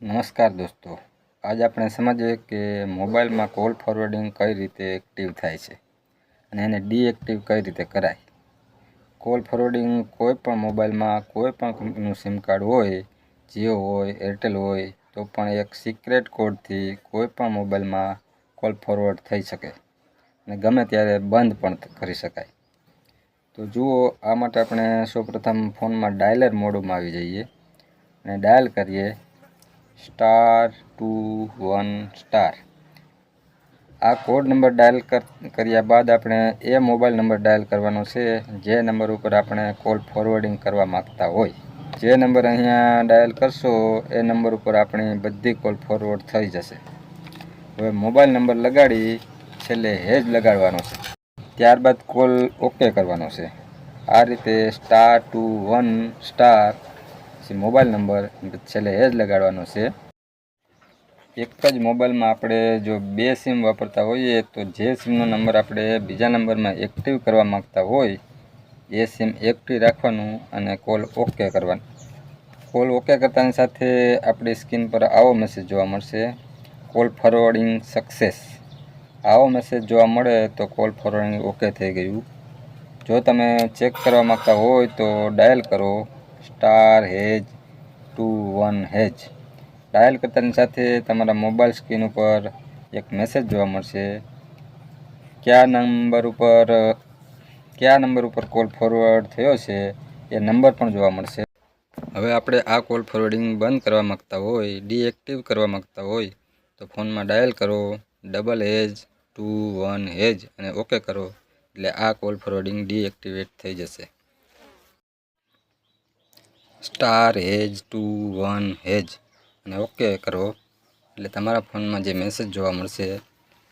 નમસ્કાર દોસ્તો, આજ આપણે સમજીએ કે મોબાઈલમાં કોલ ફોરવર્ડિંગ કઈ રીતે એક્ટિવ થાય છે અને એને ડીએક્ટિવ કઈ રીતે કરાય। કોલ ફોરવર્ડિંગ કોઈ પણ મોબાઈલમાં કોઈ પણ કંપનીનું સિમ કાર્ડ હોય, જીઓ હોય, એરટેલ હોય, તો પણ એક સિક્રેટ કોડથી કોઈ પણ મોબાઈલમાં કોલ ફોરવર્ડ થઈ શકે અને ગમે ત્યારે બંધ પણ કરી શકાય। તો જુઓ, આ માટે આપણે સૌપ્રથમ ફોનમાં ડાયલર મોડમાં આવી જઈએ અને ડાયલ કરીએ *21#। આ કોડ નંબર ડાયલ કર્યા બાદ આપણે એ મોબાઈલ નંબર ડાયલ કરવાનો છે જે નંબર ઉપર આપણે કોલ ફોરવર્ડિંગ કરવા માગતા હોય। જે નંબર અહીંયા ડાયલ કરશો એ નંબર ઉપર આપણી બધી કોલ ફોરવર્ડ થઈ જશે। હવે મોબાઈલ નંબર લગાડી છેલ્લે હેજ લગાડવાનો છે, ત્યારબાદ કોલ ઓકે કરવાનો છે। આ રીતે *21# મોબાઈલ નંબર છેલ્લે હેજ લગાડવાનો છે। એક જ મોબાઈલમાં આપણે જો બે સિમ વાપરતા હોઈએ તો જે સિમનો નંબર આપણે બીજા નંબરમાં એક્ટિવ કરવા માગતા હોય એ સિમ એક્ટિવ રાખવાનું અને કોલ ઓકે કરવાનો। કોલ ઓકે કરતાની સાથે આપણી સ્ક્રીન પર આવો મેસેજ જોવા મળશે, કોલ ફોરવર્ડિંગ સક્સેસ। આવો મેસેજ જોવા મળે તો કોલ ફોરવર્ડિંગ ઓકે થઈ ગયું। જો તમે ચેક કરવા માગતા હોય તો ડાયલ કરો *21#। ડાયલ કરતાની સાથે તમારા મોબાઈલ સ્ક્રીન ઉપર એક મેસેજ જોવા મળશે, કયા નંબર ઉપર કોલ ફોરવર્ડ થયો છે એ નંબર પણ જોવા મળશે। હવે આપણે આ કોલ ફોરવર્ડિંગ બંધ કરવા માગતા હોય, ડીએક્ટિવ કરવા માગતા હોય તો ફોનમાં ડાયલ કરો #21# અને ઓકે કરો, એટલે આ કોલ ફોરવર્ડિંગ ડીએક્ટિવેટ થઈ જશે। *21# અને ઓકે કરો એટલે તમારા ફોનમાં જે મેસેજ જોવા મળશે,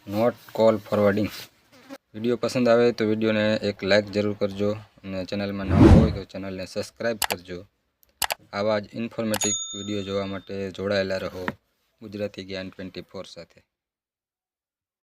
નોટ કોલ ફોરવર્ડિંગ। વિડીયો પસંદ આવે તો વિડીયોને એક લાઇક જરૂર કરજો અને ચેનલમાં નવા હોય તો ચેનલને સબસ્ક્રાઈબ કરજો। આવા જ ઇન્ફોર્મેટિવ વિડીયો જોવા માટે જોડાયેલા રહો ગુજરાતી જ્ઞાન 24 સાથે।